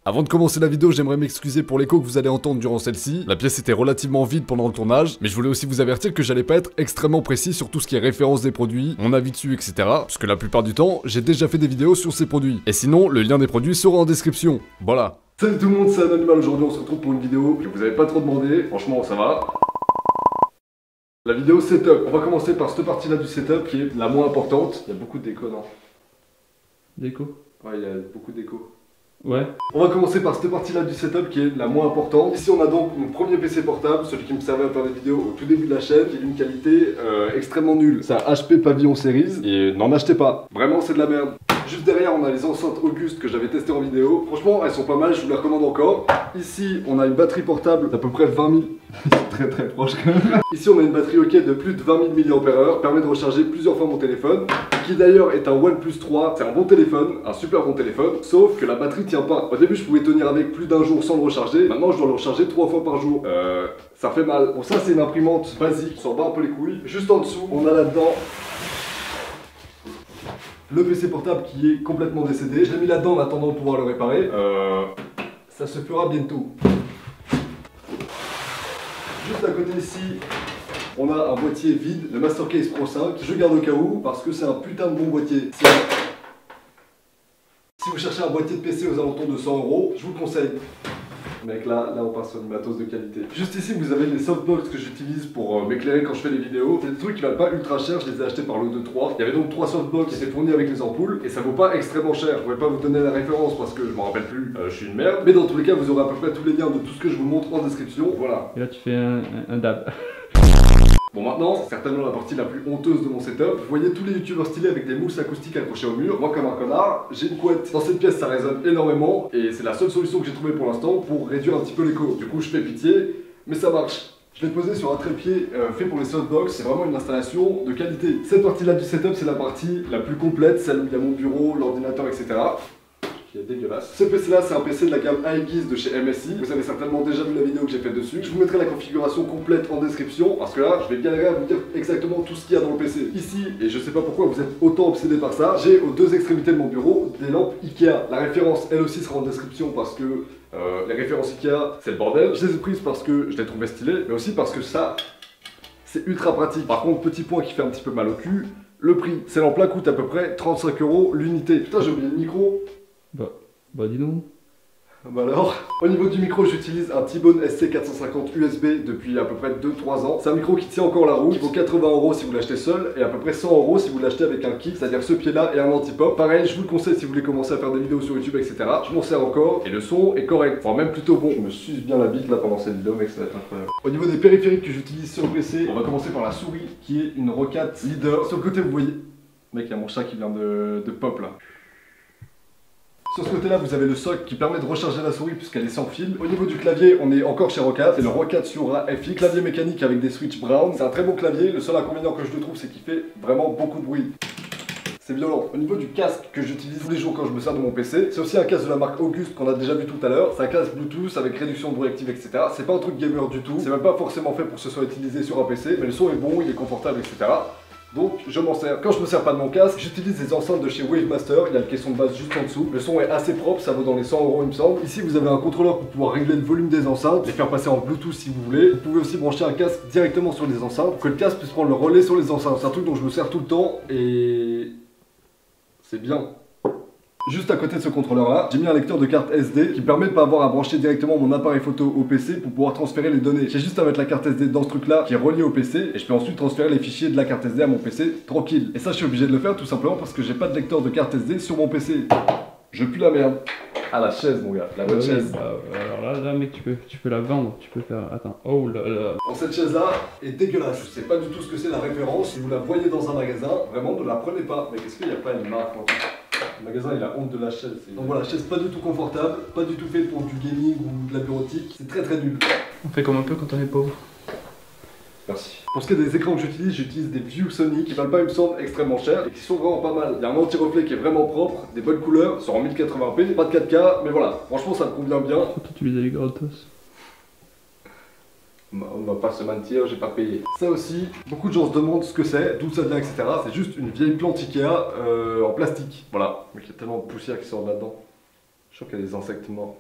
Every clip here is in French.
Avant de commencer la vidéo, j'aimerais m'excuser pour l'écho que vous allez entendre durant celle-ci. La pièce était relativement vide pendant le tournage, mais je voulais aussi vous avertir que j'allais pas être extrêmement précis sur tout ce qui est référence des produits, mon avis dessus, etc. Parce que la plupart du temps, j'ai déjà fait des vidéos sur ces produits. Et sinon, le lien des produits sera en description. Voilà. Salut tout le monde, c'est Anonymal. Aujourd'hui, on se retrouve pour une vidéo que vous avez pas trop demandé. Franchement, ça va. La vidéo setup. On va commencer par cette partie-là du setup qui est la moins importante. Il y a beaucoup de déco, non? Déco? Ouais, il y a beaucoup de déco. Ouais. On va commencer par cette partie-là du setup qui est la moins importante. Ici, on a donc mon premier PC portable, celui qui me servait à faire des vidéos au tout début de la chaîne, qui est d'une qualité extrêmement nulle. C'est un HP Pavillon Series et n'en achetez pas. Vraiment, c'est de la merde. Juste derrière, on a les enceintes Auguste que j'avais testées en vidéo. Franchement, elles sont pas mal, je vous les recommande encore. Ici, on a une batterie portable d'à peu près 20 000. C'est très proche quand même. Ici, on a une batterie OK de plus de 20 000 mAh. Permet de recharger plusieurs fois mon téléphone. Qui d'ailleurs est un OnePlus 3. C'est un bon téléphone, un super bon téléphone. Sauf que la batterie tient pas. Au début, je pouvais tenir avec plus d'un jour sans le recharger. Maintenant, je dois le recharger 3 fois par jour. Ça fait mal. Bon, ça, c'est une imprimante basique. On s'en bat un peu les couilles. Juste en dessous, on a là-dedans le PC portable qui est complètement décédé. Je l'ai mis là-dedans en attendant de pouvoir le réparer. Ça se fera bientôt. Juste à côté ici, on a un boîtier vide, le Mastercase Pro 5. Je garde au cas où parce que c'est un putain de bon boîtier. Si vous cherchez un boîtier de PC aux alentours de 100 €, je vous le conseille. Mec, là on passe sur une matos de qualité. Juste ici, vous avez les softbox que j'utilise pour m'éclairer quand je fais les vidéos. C'est des trucs qui valent pas ultra cher, je les ai achetés par lot de 3. Il y avait donc 3 softbox qui étaient fournis avec les ampoules et ça vaut pas extrêmement cher. Je pouvais pas vous donner la référence parce que je m'en rappelle plus, je suis une merde. Mais dans tous les cas, vous aurez à peu près tous les liens de tout ce que je vous montre en description. Voilà. Et là, tu fais un dab. Bon, maintenant, c'est certainement la partie la plus honteuse de mon setup. Vous voyez tous les youtubeurs stylés avec des mousses acoustiques accrochées au mur. Moi, comme un connard, j'ai une couette. Dans cette pièce, ça résonne énormément et c'est la seule solution que j'ai trouvée pour l'instant pour réduire un petit peu l'écho. Du coup, je fais pitié, mais ça marche. Je l'ai posé sur un trépied fait pour les softbox, c'est vraiment une installation de qualité. Cette partie-là du setup, c'est la partie la plus complète, celle où il y a mon bureau, l'ordinateur, etc. Qui est dégueulasse. Ce PC là, c'est un PC de la gamme iGiz de chez MSI. Vous avez certainement déjà vu la vidéo que j'ai faite dessus. Je vous mettrai la configuration complète en description parce que là, je vais galérer à vous dire exactement tout ce qu'il y a dans le PC. Ici, et je sais pas pourquoi vous êtes autant obsédé par ça, j'ai aux deux extrémités de mon bureau des lampes Ikea. La référence, elle aussi, sera en description parce que les références Ikea, c'est le bordel. Je les ai prises parce que je les trouvais stylées, mais aussi parce que ça, c'est ultra pratique. Par contre, petit point qui fait un petit peu mal au cul, le prix. Ces lampes là coûtent à peu près 35 € l'unité. Putain, j'ai oublié le micro. Bah dis donc. Bah alors, au niveau du micro, j'utilise un T-Bone SC450 USB depuis à peu près 2-3 ans. C'est un micro qui tient encore la route, qui vaut 80 € si vous l'achetez seul et à peu près 100 € si vous l'achetez avec un kit, c'est-à-dire ce pied-là et un anti-pop. Pareil, je vous le conseille si vous voulez commencer à faire des vidéos sur YouTube, etc. Je m'en sers encore et le son est correct, enfin même plutôt bon. Je me suce bien la bite là pendant cette vidéo, mec, ça va être incroyable. Au niveau des périphériques que j'utilise sur le PC, on va commencer par la souris qui est une Rocat Leader. Sur le côté, vous voyez, mec, il y a mon chat qui vient de pop là. Sur ce côté là, vous avez le soc qui permet de recharger la souris puisqu'elle est sans fil. Au niveau du clavier, on est encore chez Rocat, c'est le Rocat Sura FX. Clavier mécanique avec des switches brown. C'est un très bon clavier, le seul inconvénient que je le trouve c'est qu'il fait vraiment beaucoup de bruit. C'est violent. Au niveau du casque que j'utilise tous les jours quand je me sers de mon PC, c'est aussi un casque de la marque Auguste qu'on a déjà vu tout à l'heure. C'est un casque Bluetooth avec réduction de bruit active, etc. C'est pas un truc gamer du tout, c'est même pas forcément fait pour que ce soit utilisé sur un PC, mais le son est bon, il est confortable, etc. Donc je m'en sers. Quand je me sers pas de mon casque, j'utilise des enceintes de chez Wavemaster. Il y a le caisson de base juste en dessous. Le son est assez propre, ça vaut dans les 100 € il me semble. Ici vous avez un contrôleur pour pouvoir régler le volume des enceintes, les faire passer en Bluetooth si vous voulez. Vous pouvez aussi brancher un casque directement sur les enceintes pour que le casque puisse prendre le relais sur les enceintes. C'est un truc dont je me sers tout le temps et c'est bien. Juste à côté de ce contrôleur là, j'ai mis un lecteur de carte SD qui permet de pas avoir à brancher directement mon appareil photo au PC pour pouvoir transférer les données. J'ai juste à mettre la carte SD dans ce truc là qui est relié au PC et je peux ensuite transférer les fichiers de la carte SD à mon PC tranquille. Et ça je suis obligé de le faire tout simplement parce que j'ai pas de lecteur de carte SD sur mon PC. Je pue la merde. Ah la chaise mon gars, la bonne chaise. Alors là mec tu peux la vendre, tu peux faire... Attends, oh là là. Bon, cette chaise là est dégueulasse, je sais pas du tout ce que c'est la référence. Si vous la voyez dans un magasin, vraiment ne la prenez pas. Mais qu'est-ce qu'il n'y a pas une marque en fait. Le magasin il a honte de la chaise. Donc voilà, chaise pas du tout confortable, pas du tout faite pour du gaming ou de la bureautique, c'est très nul. On fait comme un peu quand on est pauvre. Merci. Pour ce qui est des écrans que j'utilise des vieux Sony qui valent pas, il me semble, extrêmement cher et qui sont vraiment pas mal. Il y a un anti-reflet qui est vraiment propre, des bonnes couleurs, sur en 1080p, pas de 4K, mais voilà, franchement ça me convient bien. Pourquoi tu les as les gratos? On va pas se mentir, j'ai pas payé. Ça aussi, beaucoup de gens se demandent ce que c'est, d'où ça vient, etc. C'est juste une vieille plante Ikea en plastique. Voilà, mais il y a tellement de poussière qui sort de là-dedans. Je suis sûr qu'il y a des insectes morts.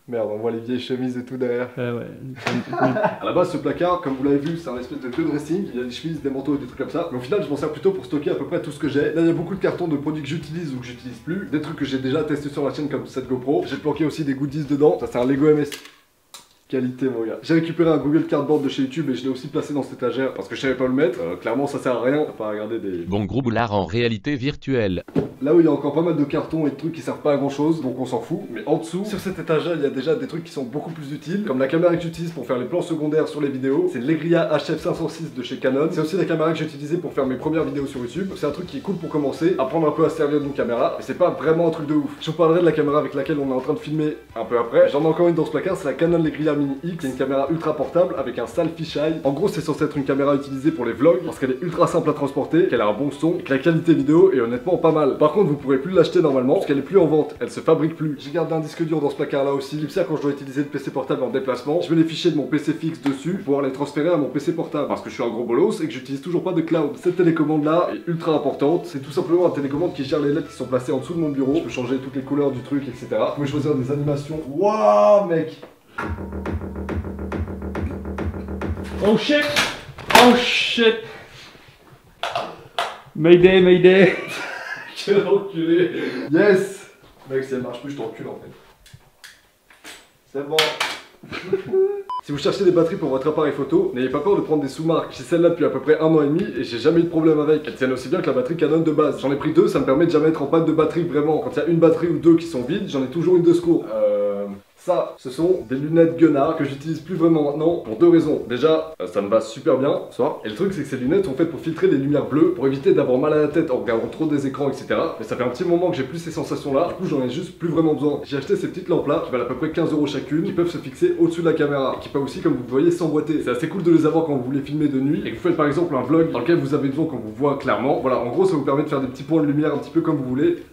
Merde, on voit les vieilles chemises et tout derrière. Ouais. À la base, ce placard, comme vous l'avez vu, c'est un espèce de dressing. Il y a des chemises, des manteaux et des trucs comme ça. Mais au final, je m'en sers plutôt pour stocker à peu près tout ce que j'ai. Là, il y a beaucoup de cartons de produits que j'utilise ou que j'utilise plus. Des trucs que j'ai déjà testés sur la chaîne comme cette GoPro. J'ai planqué aussi des goodies dedans. Ça, c'est un Lego MS. Qualité mon gars. J'ai récupéré un Google Cardboard de chez YouTube et je l'ai aussi placé dans cette étagère parce que je savais pas le mettre. Clairement ça sert à rien, t'as pas à regarder des... Bon gros boulard en réalité virtuelle. Là où il y a encore pas mal de cartons et de trucs qui servent pas à grand chose, donc on s'en fout. Mais en dessous, sur cette étagère, il y a déjà des trucs qui sont beaucoup plus utiles. Comme la caméra que j'utilise pour faire les plans secondaires sur les vidéos. C'est l'Egria HF506 de chez Canon. C'est aussi la caméra que j'ai utilisée pour faire mes premières vidéos sur YouTube. C'est un truc qui est cool pour commencer, apprendre un peu à se servir d'une caméra. Mais c'est pas vraiment un truc de ouf. Je vous parlerai de la caméra avec laquelle on est en train de filmer un peu après. J'en ai encore une dans ce placard, c'est la Canon Legria Mini X. C'est une caméra ultra portable avec un sale fisheye. En gros, c'est censé être une caméra utilisée pour les vlogs parce qu'elle est ultra simple à transporter, qu'elle a un bon son et que la qualité vidéo est honnêtement pas mal. Par contre, vous pourrez plus l'acheter normalement parce qu'elle est plus en vente, elle se fabrique plus. J'ai gardé un disque dur dans ce placard là aussi. Ça, quand je dois utiliser le PC portable en déplacement, je mets les fichiers de mon PC fixe dessus pour pouvoir les transférer à mon PC portable parce que je suis un gros bolos et que j'utilise toujours pas de cloud. Cette télécommande là est ultra importante. C'est tout simplement un télécommande qui gère les LED qui sont placées en dessous de mon bureau. Je peux changer toutes les couleurs du truc, etc. Vous pouvez choisir des animations. Waouh, mec! Oh shit! Oh shit! Mayday! Quel enculé! Yes! Mec, si elle marche plus, je t'encule en fait. C'est bon. Si vous cherchez des batteries pour votre appareil photo, n'ayez pas peur de prendre des sous-marques. J'ai celle-là depuis à peu près 1 an et demi et j'ai jamais eu de problème avec. Elles tiennent aussi bien que la batterie Canon de base. J'en ai pris 2, ça me permet de jamais être en panne de batterie vraiment. Quand il y a une batterie ou 2 qui sont vides, j'en ai toujours une de secours. Ça, ce sont des lunettes Gunnar que j'utilise plus vraiment maintenant pour 2 raisons. Déjà, ça me va super bien, soit. Et le truc, c'est que ces lunettes sont faites pour filtrer les lumières bleues, pour éviter d'avoir mal à la tête en regardant trop des écrans, etc. Mais ça fait un petit moment que j'ai plus ces sensations-là, du coup j'en ai juste plus vraiment besoin. J'ai acheté ces petites lampes-là, qui valent à peu près 15 € chacune, qui peuvent se fixer au-dessus de la caméra, et qui peuvent aussi, comme vous voyez, s'emboîter. C'est assez cool de les avoir quand vous voulez filmer de nuit, et que vous faites par exemple un vlog dans lequel vous avez besoin qu'on vous voit clairement. Voilà, en gros, ça vous permet de faire des petits points de lumière un petit peu comme vous voulez.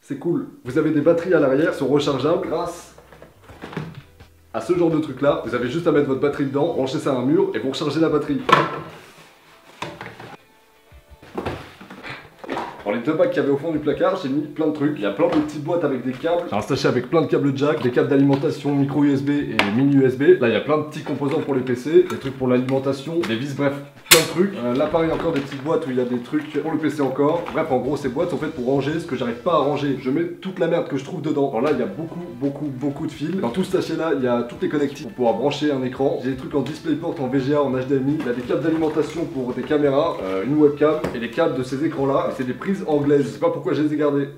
C'est cool. Vous avez des batteries à l'arrière, sont rechargeables grâce à ce genre de truc là. Vous avez juste à mettre votre batterie dedans, brancher ça à un mur et vous rechargez la batterie. Dans les 2 bacs qu'il y avait au fond du placard, j'ai mis plein de trucs. Il y a plein de petites boîtes avec des câbles. J'ai un sachet avec plein de câbles jack, des câbles d'alimentation, micro USB et mini USB. Là, il y a plein de petits composants pour les PC, des trucs pour l'alimentation, des vis, bref, plein de trucs. Là, pareil, encore des petites boîtes où il y a des trucs pour le PC encore. Bref, en gros, ces boîtes sont faites pour ranger ce que j'arrive pas à ranger. Je mets toute la merde que je trouve dedans. Alors là, il y a beaucoup de fils. Dans tout ce sachet là, il y a toutes les connectiques pour pouvoir brancher un écran. J'ai des trucs en DisplayPort, en VGA, en HDMI. Il y a des câbles d'alimentation pour des caméras, une webcam et les câbles de ces écrans là. Et c'est des prises anglaises. Je sais pas pourquoi je les ai gardées.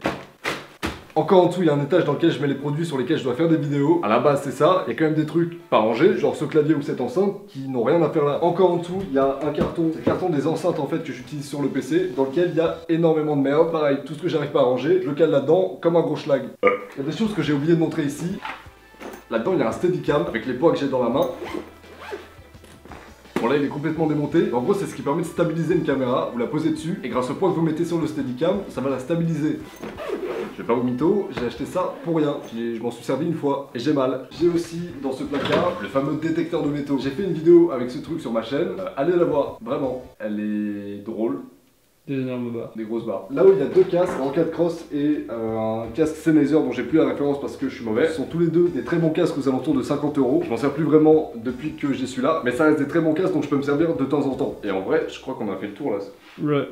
Encore en dessous, il y a un étage dans lequel je mets les produits sur lesquels je dois faire des vidéos. À la base, c'est ça. Il y a quand même des trucs pas rangés, genre ce clavier ou cette enceinte, qui n'ont rien à faire là. Encore en dessous, il y a un carton. C'est le carton des enceintes en fait que j'utilise sur le PC, dans lequel il y a énormément de merde. Pareil, tout ce que j'arrive pas à ranger, je le cale là-dedans comme un gros schlag. Il y a des choses que j'ai oublié de montrer ici. Là-dedans, il y a un Steadicam avec les poids que j'ai dans la main. Bon là il est complètement démonté. En gros c'est ce qui permet de stabiliser une caméra. Vous la posez dessus et grâce au poids que vous mettez sur le Steadicam, ça va la stabiliser. Je vais pas au mytho, j'ai acheté ça pour rien. Je m'en suis servi une fois et j'ai mal. J'ai aussi dans ce placard le fameux détecteur de métaux. J'ai fait une vidéo avec ce truc sur ma chaîne. Allez la voir, vraiment. Elle est drôle. Des énormes barres. Des grosses barres. Là où il y a 2 casques, un 4 Cross et un casque Sennheiser dont j'ai plus la référence parce que je suis mauvais. Ce sont tous les deux des très bons casques aux alentours de 50 €. Je m'en sers plus vraiment depuis que j'ai celui-là, mais ça reste des très bons casques donc je peux me servir de temps en temps. Et en vrai, je crois qu'on a fait le tour là. Ouais.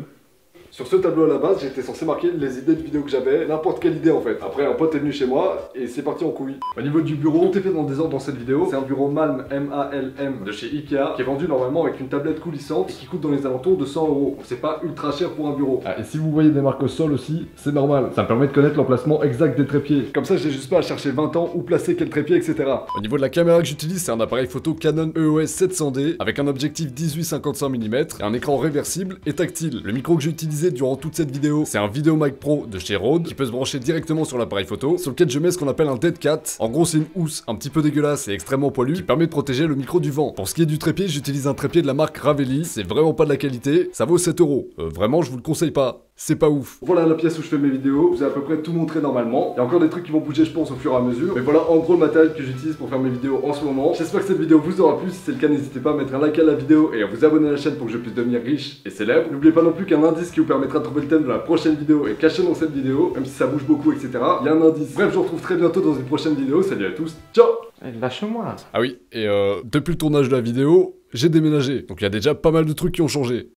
Sur ce tableau à la base, j'étais censé marquer les idées de vidéos que j'avais, n'importe quelle idée en fait. Après, un pote est venu chez moi et c'est parti en couille. Au niveau du bureau, tout est fait dans le désordre dans cette vidéo. C'est un bureau Malm, M-A-L-M, de chez Ikea, qui est vendu normalement avec une tablette coulissante et qui coûte dans les alentours de 100 €. Donc c'est pas ultra cher pour un bureau. Ah, et si vous voyez des marques au sol aussi, c'est normal. Ça me permet de connaître l'emplacement exact des trépieds. Comme ça, j'ai juste pas à chercher 20 ans où placer quel trépied, etc. Au niveau de la caméra que j'utilise, c'est un appareil photo Canon EOS 700D avec un objectif 18-55 mm et un écran réversible et tactile. Le micro que j'ai utilisé durant toute cette vidéo, c'est un VideoMic Pro de chez Rode qui peut se brancher directement sur l'appareil photo, sur lequel je mets ce qu'on appelle un dead cat. En gros, c'est une housse un petit peu dégueulasse et extrêmement poilue qui permet de protéger le micro du vent. Pour ce qui est du trépied, j'utilise un trépied de la marque Ravelli. C'est vraiment pas de la qualité, ça vaut 7 €. Vraiment, je vous le conseille pas. C'est pas ouf. Voilà la pièce où je fais mes vidéos, vous avez à peu près tout montré normalement. Il y a encore des trucs qui vont bouger je pense au fur et à mesure. Mais voilà en gros le matériel que j'utilise pour faire mes vidéos en ce moment. J'espère que cette vidéo vous aura plu, si c'est le cas n'hésitez pas à mettre un like à la vidéo et à vous abonner à la chaîne pour que je puisse devenir riche et célèbre. N'oubliez pas non plus qu'un indice qui vous permettra de trouver le thème de la prochaine vidéo est caché dans cette vidéo, même si ça bouge beaucoup etc. Il y a un indice. Bref je vous retrouve très bientôt dans une prochaine vidéo, salut à tous, ciao. Lâche-moi. Ah oui, et depuis le tournage de la vidéo, j'ai déménagé. Donc il y a déjà pas mal de trucs qui ont changé.